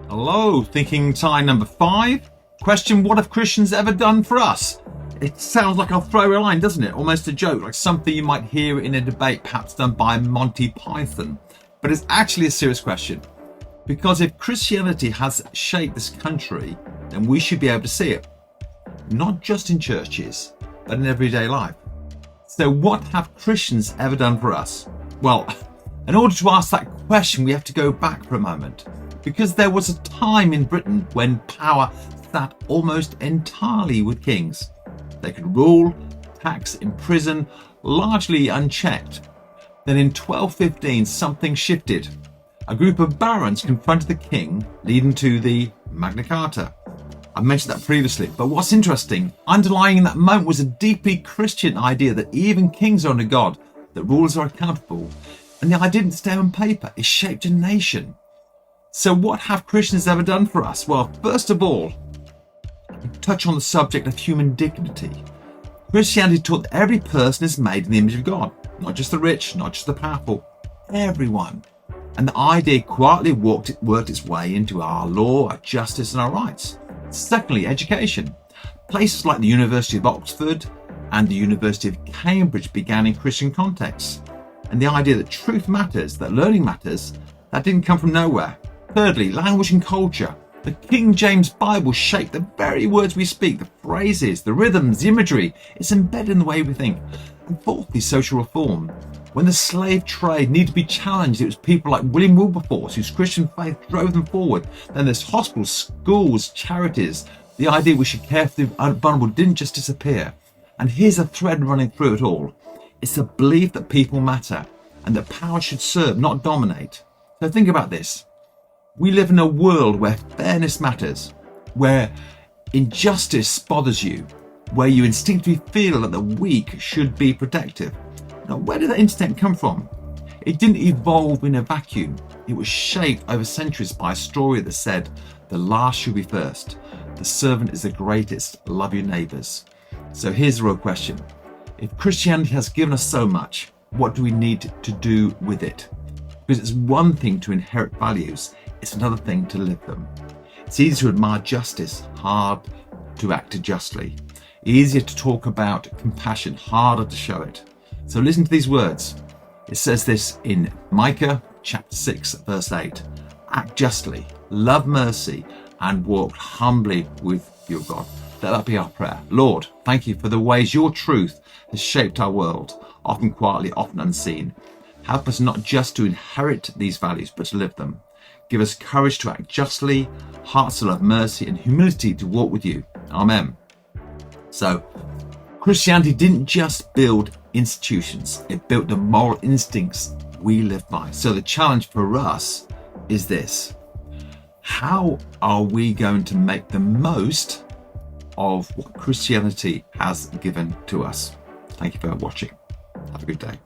Hello, thinking time number 5. Question, what have Christians ever done for us? It sounds like a throwaway line, doesn't it? Almost a joke, like something you might hear in a debate perhaps done by Monty Python. But it's actually a serious question. Because if Christianity has shaped this country, then we should be able to see it. Not just in churches, but in everyday life. So what have Christians ever done for us? Well, in order to ask that question, we have to go back for a moment. Because there was a time in Britain when power sat almost entirely with kings. They could rule, tax, imprison, largely unchecked. Then in 1215, something shifted. A group of barons confronted the king, leading to the Magna Carta. I mentioned that previously, but what's interesting, underlying in that moment was a deeply Christian idea that even kings are under God, that rulers are accountable. And the idea didn't stay on paper, it shaped a nation. So what have Christians ever done for us? Well, first of all, touch on the subject of human dignity. Christianity taught that every person is made in the image of God, not just the rich, not just the powerful, everyone. And the idea quietly worked its way into our law, our justice and our rights. Secondly, education. Places like the University of Oxford and the University of Cambridge began in Christian contexts. And the idea that truth matters, that learning matters, that didn't come from nowhere. Thirdly, language and culture. The King James Bible shaped the very words we speak, the phrases, the rhythms, the imagery. It's embedded in the way we think. And fourthly, social reform. When the slave trade needed to be challenged, it was people like William Wilberforce whose Christian faith drove them forward. Then there's hospitals, schools, charities. The idea we should care for the vulnerable didn't just disappear. And here's a thread running through it all. It's the belief that people matter and that power should serve, not dominate. So think about this. We live in a world where fairness matters, where injustice bothers you, where you instinctively feel that the weak should be protected. Now, where did that instinct come from? It didn't evolve in a vacuum. It was shaped over centuries by a story that said, the last should be first. The servant is the greatest. Love your neighbours. So here's the real question. If Christianity has given us so much, what do we need to do with it? Because it's one thing to inherit values, it's another thing to live them. It's easy to admire justice, hard to act justly. Easier to talk about compassion, harder to show it. So listen to these words. It says this in Micah chapter 6, verse 8. Act justly, love mercy, and walk humbly with your God. Let that be our prayer. Lord, thank you for the ways your truth has shaped our world, often quietly, often unseen. Help us not just to inherit these values, but to live them. Give us courage to act justly, hearts to love mercy, and humility to walk with you. Amen. So, Christianity didn't just build institutions, it built the moral instincts we live by. So the challenge for us is this. How are we going to make the most of what Christianity has given to us? Thank you for watching. Have a good day.